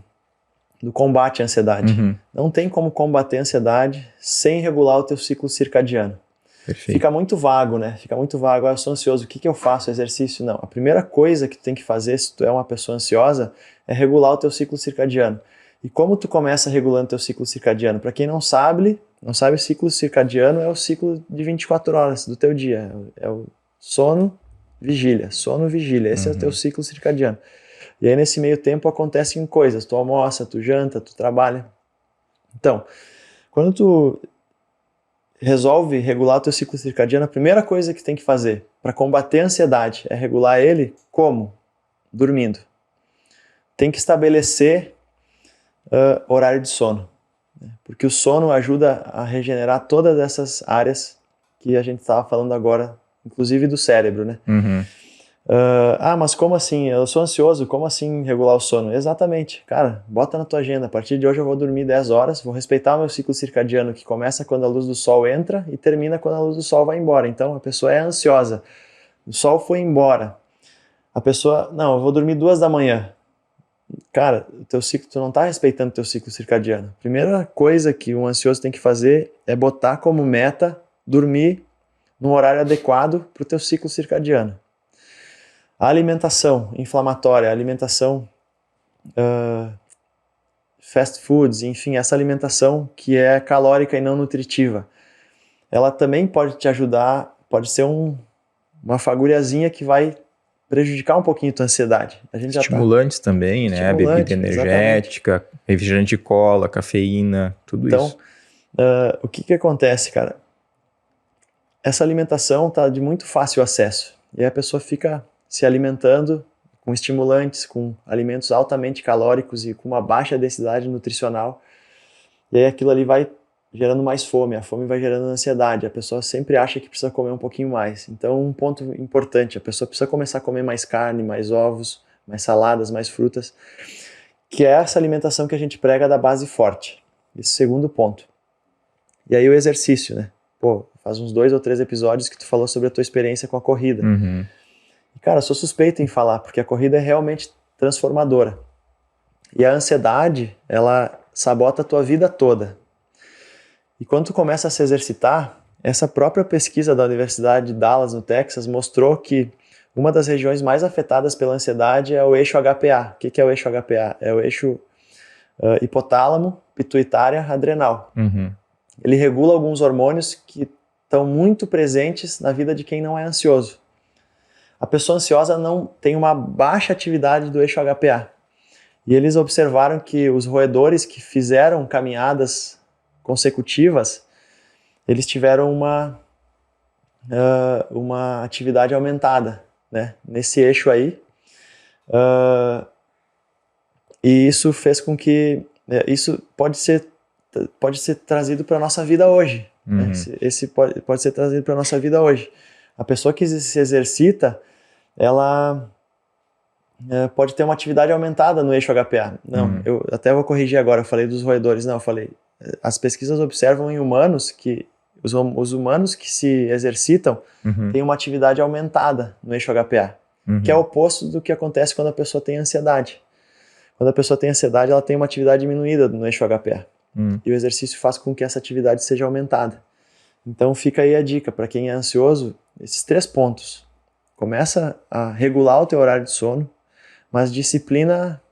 A: combate à ansiedade. Não tem como combater a ansiedade sem regular o teu ciclo circadiano.
B: Perfeito.
A: Fica muito vago, né? Fica muito vago. Eu sou ansioso, o que eu faço? Exercício? Não. A primeira coisa que tu tem que fazer se tu é uma pessoa ansiosa é regular o teu ciclo circadiano. E como tu começa regulando o teu ciclo circadiano? Para quem não sabe, o ciclo circadiano é o ciclo de 24 horas do teu dia. É o sono, vigília. Sono, vigília. Esse é o teu ciclo circadiano. E aí nesse meio tempo acontecem coisas. Tu almoça, tu janta, tu trabalha. Então, quando tu resolve regular o teu ciclo circadiano, a primeira coisa que tem que fazer para combater a ansiedade é regular ele como? Dormindo. Tem que estabelecer horário de sono, né? Porque o sono ajuda a regenerar todas essas áreas que a gente estava falando agora, inclusive do cérebro, né? Mas como assim? Eu sou ansioso, como assim regular o sono? Exatamente, cara, bota na tua agenda, a partir de hoje eu vou dormir 10 horas, vou respeitar o meu ciclo circadiano que começa quando a luz do sol entra e termina quando a luz do sol vai embora. Então a pessoa é ansiosa, o sol foi embora, a pessoa, não, eu vou dormir 2 da manhã. Cara, o teu ciclo, tu não tá respeitando o teu ciclo circadiano. Primeira coisa que um ansioso tem que fazer é botar como meta dormir num horário adequado para o teu ciclo circadiano. A alimentação inflamatória, a alimentação fast foods, enfim, essa alimentação que é calórica e não nutritiva, ela também pode te ajudar, pode ser uma fagulhazinha que vai prejudicar um pouquinho a tua ansiedade. A gente
B: Estimulantes também, né? Bebida energética, exatamente. Refrigerante de cola, cafeína, tudo isso.
A: Então, o que acontece, cara? Essa alimentação tá de muito fácil acesso. E aí a pessoa fica se alimentando com estimulantes, com alimentos altamente calóricos e com uma baixa densidade nutricional. E aí aquilo ali vai gerando mais fome, a fome vai gerando ansiedade, a pessoa sempre acha que precisa comer um pouquinho mais. Então, um ponto importante, a pessoa precisa começar a comer mais carne, mais ovos, mais saladas, mais frutas, que é essa alimentação que a gente prega da base forte. Esse segundo ponto. E aí o exercício, né? Pô, faz uns 2 ou 3 episódios que tu falou sobre a tua experiência com a corrida. E, cara, eu sou suspeito em falar, porque a corrida é realmente transformadora. E a ansiedade, ela sabota a tua vida toda. E quando tu começa a se exercitar, essa própria pesquisa da Universidade de Dallas, no Texas, mostrou que uma das regiões mais afetadas pela ansiedade é o eixo HPA. O que é o eixo HPA? É o eixo hipotálamo, pituitária, adrenal. Ele regula alguns hormônios que estão muito presentes na vida de quem não é ansioso. A pessoa ansiosa não tem uma baixa atividade do eixo HPA. E eles observaram que os roedores que fizeram caminhadas consecutivas, eles tiveram uma atividade aumentada, né, nesse eixo aí. E isso fez com que isso pode ser trazido para a nossa vida hoje. Né? Esse pode ser trazido para a nossa vida hoje. A pessoa que se exercita, ela pode ter uma atividade aumentada no eixo HPA. Não, eu até vou corrigir agora, eu falei dos roedores, não, eu falei, as pesquisas observam em humanos que os humanos que se exercitam têm uma atividade aumentada no eixo HPA, que é o oposto do que acontece quando a pessoa tem ansiedade. Quando a pessoa tem ansiedade, ela tem uma atividade diminuída no eixo HPA. E o exercício faz com que essa atividade seja aumentada. Então fica aí a dica, para quem é ansioso, esses 3 pontos. Começa a regular o teu horário de sono, mas disciplina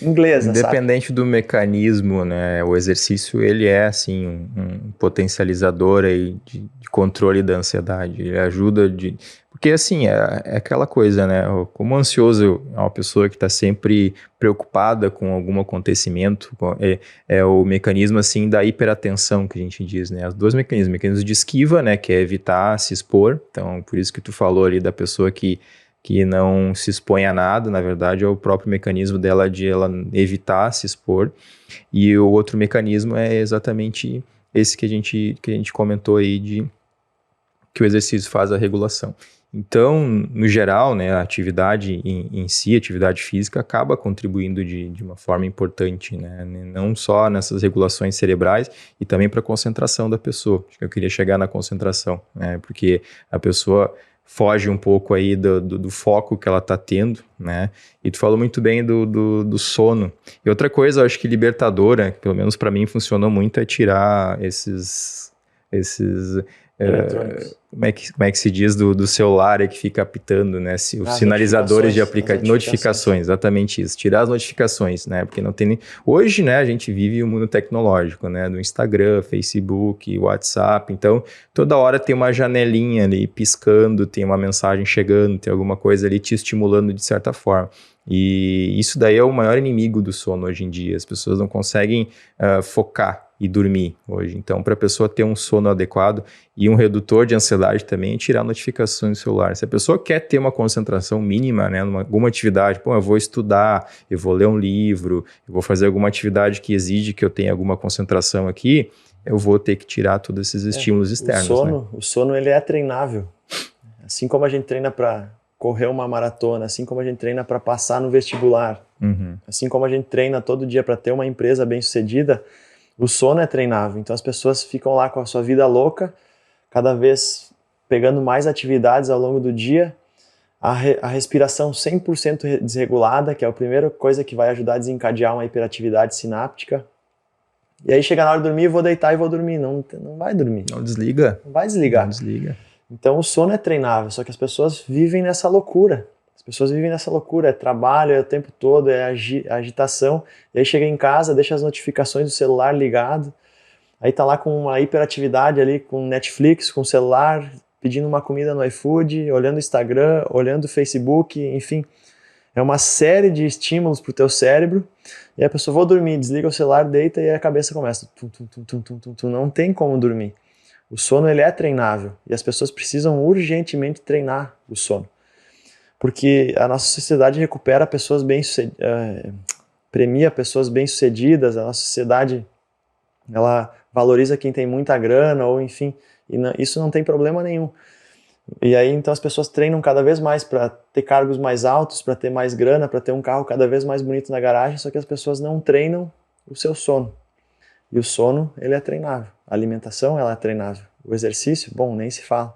A: inglesa,
B: independente do mecanismo, né, o exercício ele é assim um potencializador aí de controle da ansiedade, ele ajuda porque assim, é aquela coisa, né, como ansioso é uma pessoa que está sempre preocupada com algum acontecimento, é o mecanismo assim da hiperatenção que a gente diz, né, os 2 mecanismos, mecanismo de esquiva, né, que é evitar se expor, então por isso que tu falou ali da pessoa que não se expõe a nada, na verdade é o próprio mecanismo dela de ela evitar se expor, e o outro mecanismo é exatamente esse que a gente comentou aí, de que o exercício faz a regulação. Então, no geral, né, a atividade em si, a atividade física, acaba contribuindo de uma forma importante, né, não só nessas regulações cerebrais, e também para a concentração da pessoa. Acho que eu queria chegar na concentração, né, porque a pessoa foge um pouco aí do foco que ela está tendo, né? E tu falou muito bem do sono. E outra coisa, eu acho que libertadora, que pelo menos para mim funcionou muito, é tirar esses
A: eletrônicos.
B: Como é que se diz do celular que fica apitando, né? Os sinalizadores de aplicativo, notificações, exatamente isso. Tirar as notificações, né? Porque não tem nem... Hoje, né, a gente vive um mundo tecnológico, né? Do Instagram, Facebook, WhatsApp. Então, toda hora tem uma janelinha ali piscando, tem uma mensagem chegando, tem alguma coisa ali te estimulando de certa forma. E isso daí é o maior inimigo do sono hoje em dia. As pessoas não conseguem focar e dormir hoje. Então, para a pessoa ter um sono adequado e um redutor de ansiedade também, é tirar notificações do celular. Se a pessoa quer ter uma concentração mínima, né, numa alguma atividade, eu vou estudar, eu vou ler um livro, eu vou fazer alguma atividade que exige que eu tenha alguma concentração aqui, eu vou ter que tirar todos esses estímulos externos.
A: O sono ele é treinável. Assim como a gente treina para correr uma maratona, assim como a gente treina para passar no vestibular, assim como a gente treina todo dia para ter uma empresa bem-sucedida, o sono é treinável. Então as pessoas ficam lá com a sua vida louca, cada vez pegando mais atividades ao longo do dia, a respiração 100% desregulada, que é a primeira coisa que vai ajudar a desencadear uma hiperatividade sináptica. E aí chega na hora de dormir, vou deitar e vou dormir. Não vai dormir.
B: Não desliga.
A: Não vai desligar.
B: Não desliga.
A: Então o sono é treinável, só que as pessoas vivem nessa loucura. As pessoas vivem nessa loucura, é trabalho, é o tempo todo, é agitação. E aí chega em casa, deixa as notificações do celular ligado, aí tá lá com uma hiperatividade ali, com Netflix, com o celular, pedindo uma comida no iFood, olhando o Instagram, olhando o Facebook, enfim. É uma série de estímulos pro teu cérebro, e a pessoa, vou dormir, desliga o celular, deita e a cabeça começa. Não tem como dormir. O sono ele é treinável, e as pessoas precisam urgentemente treinar o sono. Porque a nossa sociedade recupera pessoas premia pessoas bem-sucedidas, a nossa sociedade ela valoriza quem tem muita grana, ou enfim, isso não tem problema nenhum. E aí então as pessoas treinam cada vez mais para ter cargos mais altos, para ter mais grana, para ter um carro cada vez mais bonito na garagem, só que as pessoas não treinam o seu sono. E o sono, ele é treinável. A alimentação, ela é treinável. O exercício, bom, nem se fala.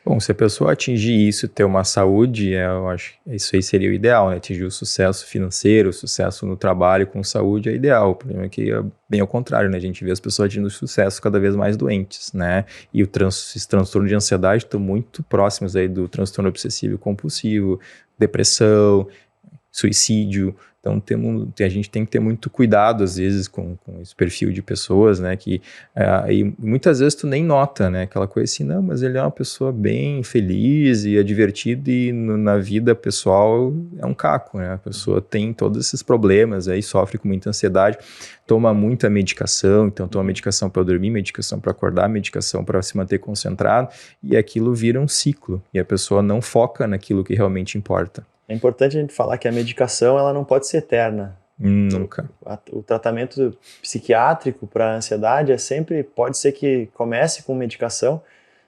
B: Bom, se a pessoa atingir isso, ter uma saúde, eu acho que isso aí seria o ideal, né? Atingir o sucesso financeiro, o sucesso no trabalho com saúde é ideal. O problema é que é bem ao contrário, né? A gente vê as pessoas atingindo sucesso cada vez mais doentes, né? E esses transtornos de ansiedade estão muito próximos aí do transtorno obsessivo e compulsivo, depressão, suicídio. Então a gente tem que ter muito cuidado às vezes com esse perfil de pessoas, né, que e muitas vezes tu nem nota, né, aquela coisa assim, não, mas ele é uma pessoa bem feliz e é divertido e na vida pessoal é um caco, né, a pessoa tem todos esses problemas aí, sofre com muita ansiedade, toma muita medicação, então toma medicação para dormir, medicação para acordar, medicação para se manter concentrado, e aquilo vira um ciclo, e a pessoa não foca naquilo que realmente importa.
A: É importante a gente falar que a medicação ela não pode ser eterna.
B: Nunca.
A: O tratamento psiquiátrico para ansiedade pode ser que comece com medicação,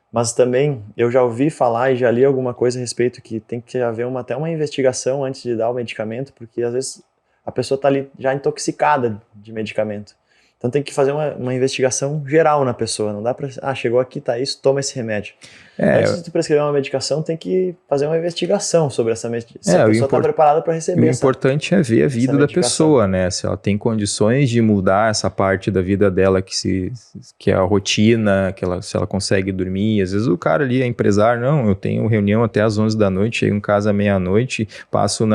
A: mas também eu já ouvi falar e já li alguma coisa a respeito que tem que haver até uma investigação antes de dar o medicamento, porque às vezes a pessoa está ali já intoxicada de medicamento. Então tem que fazer uma investigação geral na pessoa, não dá para, chegou aqui, tá isso, toma esse remédio. Antes de tu prescrever uma medicação, tem que fazer uma investigação sobre essa medicação. Se a pessoa está preparada para receber.
B: O importante é ver a vida da pessoa, né? Se ela tem condições de mudar essa parte da vida dela, que é a rotina, se ela consegue dormir. Às vezes o cara ali é empresário, não, eu tenho reunião até às 11 da noite, chego em casa à meia-noite, passo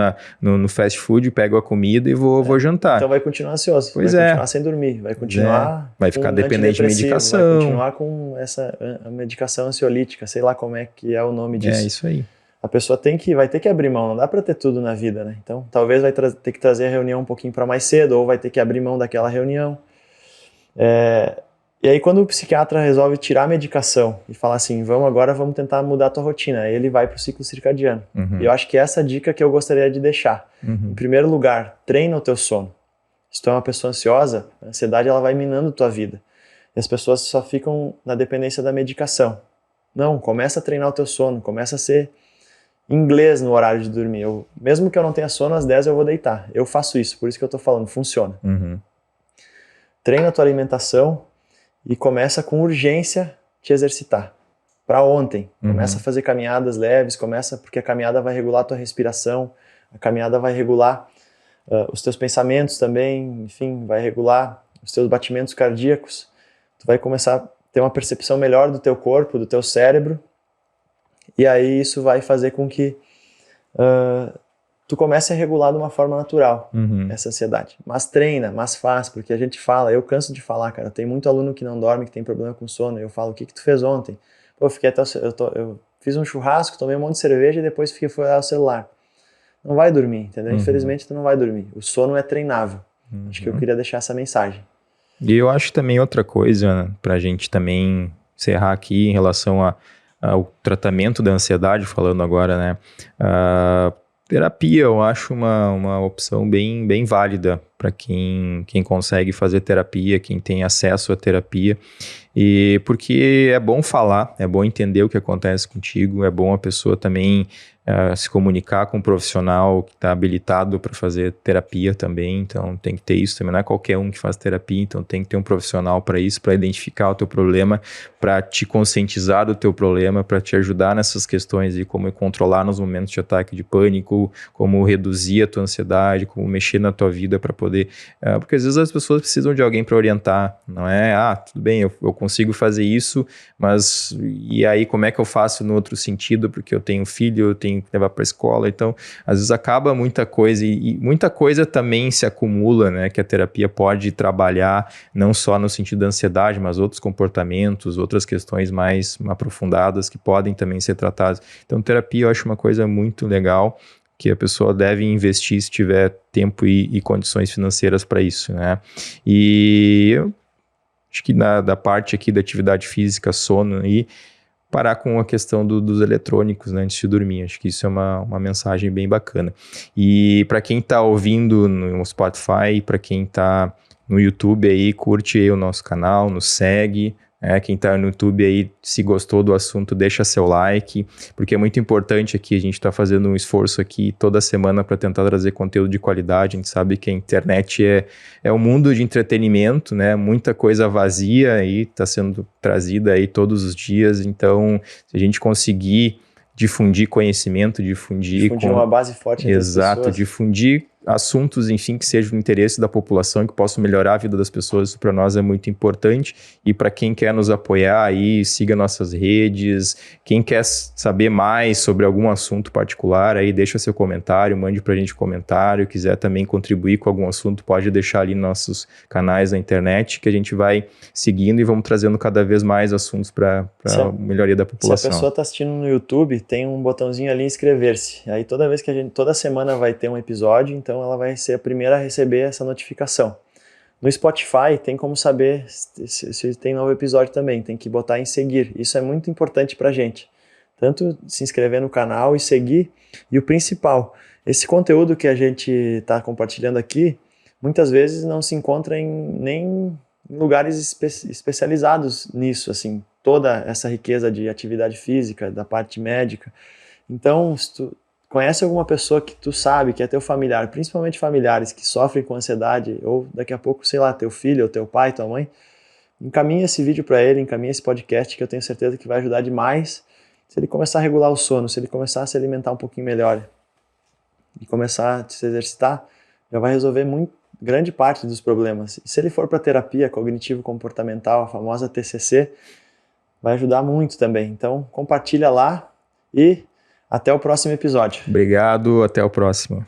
B: no fast food, pego a comida e vou jantar.
A: Então vai continuar ansioso, vai continuar sem dormir, vai continuar
B: vai ficar dependente de medicação.
A: Vai continuar com a medicação ansiolítica, sei lá como é que é o nome disso.
B: É isso aí.
A: A pessoa vai ter que abrir mão, não dá para ter tudo na vida, né? Então talvez vai ter que trazer a reunião um pouquinho para mais cedo, ou vai ter que abrir mão daquela reunião. E aí quando o psiquiatra resolve tirar a medicação e falar assim, vamos tentar mudar a tua rotina, aí ele vai para o ciclo circadiano. E eu acho que essa é a dica que eu gostaria de deixar. Em primeiro lugar, treina o teu sono. Se tu é uma pessoa ansiosa, a ansiedade ela vai minando a tua vida. E as pessoas só ficam na dependência da medicação. Não, começa a treinar o teu sono, começa a ser inglês no horário de dormir. Mesmo que eu não tenha sono, às 10 eu vou deitar. Eu faço isso, por isso que eu tô falando, funciona. Treina a tua alimentação e começa com urgência te exercitar. Para ontem, começa a fazer caminhadas leves, porque a caminhada vai regular a tua respiração, a caminhada vai regular os teus pensamentos também, enfim, vai regular os teus batimentos cardíacos. Tu vai começar ter uma percepção melhor do teu corpo, do teu cérebro, e aí isso vai fazer com que tu comece a regular de uma forma natural essa ansiedade. Mas treina, mas faz, porque a gente fala, eu canso de falar, cara, tem muito aluno que não dorme, que tem problema com sono, eu falo, o que tu fez ontem? Pô, eu fiz um churrasco, tomei um monte de cerveja e depois fui olhar o celular. Não vai dormir, entendeu? Infelizmente tu não vai dormir. O sono é treinável. Acho que eu queria deixar essa mensagem.
B: E eu acho também outra coisa, pra gente também encerrar aqui em relação ao tratamento da ansiedade, falando agora, né? Terapia, eu acho uma opção bem válida para quem consegue fazer terapia, quem tem acesso à terapia. E porque é bom falar, é bom entender o que acontece contigo, é bom a pessoa também se comunicar com um profissional que está habilitado para fazer terapia também, então tem que ter isso também, não é qualquer um que faz terapia, então tem que ter um profissional para isso, para identificar o teu problema, para te conscientizar do teu problema, para te ajudar nessas questões de como controlar nos momentos de ataque de pânico, como reduzir a tua ansiedade, como mexer na tua vida para poder, porque às vezes as pessoas precisam de alguém para orientar, não é, tudo bem, eu consigo fazer isso, mas e aí como é que eu faço no outro sentido, porque eu tenho filho, eu tenho que levar para a escola, então às vezes acaba muita coisa e muita coisa também se acumula, né, que a terapia pode trabalhar não só no sentido da ansiedade, mas outros comportamentos, outras questões mais aprofundadas que podem também ser tratadas. Então terapia eu acho uma coisa muito legal, que a pessoa deve investir se tiver tempo e condições financeiras para isso, né? E eu acho que da parte aqui da atividade física, sono aí, parar com a questão dos eletrônicos, né, antes de dormir. Acho que isso é uma mensagem bem bacana. E para quem está ouvindo no Spotify, para quem está no YouTube aí, curte aí o nosso canal, nos segue. Quem está no YouTube aí, se gostou do assunto, deixa seu like, porque é muito importante aqui, a gente está fazendo um esforço aqui toda semana para tentar trazer conteúdo de qualidade. A gente sabe que a internet é um mundo de entretenimento, né? Muita coisa vazia aí está sendo trazida aí todos os dias, então se a gente conseguir difundir conhecimento, difundir
A: uma base forte entre as pessoas.
B: Difundir assuntos, enfim, que sejam do interesse da população, que possam melhorar a vida das pessoas, isso para nós é muito importante. E para quem quer nos apoiar aí, siga nossas redes. Quem quer saber mais sobre algum assunto particular, aí deixa seu comentário, mande para a gente comentário. Quiser também contribuir com algum assunto, pode deixar ali nos nossos canais na internet, que a gente vai seguindo e vamos trazendo cada vez mais assuntos para a melhoria da população.
A: Se a pessoa está assistindo no YouTube, tem um botãozinho ali inscrever-se. Aí toda semana vai ter um episódio, então ela vai ser a primeira a receber essa notificação. No Spotify tem como saber se tem novo episódio também, tem que botar em seguir. Isso é muito importante pra gente. Tanto se inscrever no canal e seguir, e o principal, esse conteúdo que a gente está compartilhando aqui, muitas vezes não se encontra nem em lugares especializados nisso, assim, toda essa riqueza de atividade física, da parte médica. Então, se tu conhece alguma pessoa que tu sabe, que é teu familiar, principalmente familiares que sofrem com ansiedade, ou daqui a pouco, sei lá, teu filho, ou teu pai, tua mãe, encaminha esse vídeo para ele, encaminha esse podcast, que eu tenho certeza que vai ajudar demais se ele começar a regular o sono, se ele começar a se alimentar um pouquinho melhor e começar a se exercitar, já vai resolver grande parte dos problemas. E se ele for para terapia cognitivo-comportamental, a famosa TCC, vai ajudar muito também. Então, compartilha lá e até o próximo episódio.
B: Obrigado, até o próximo.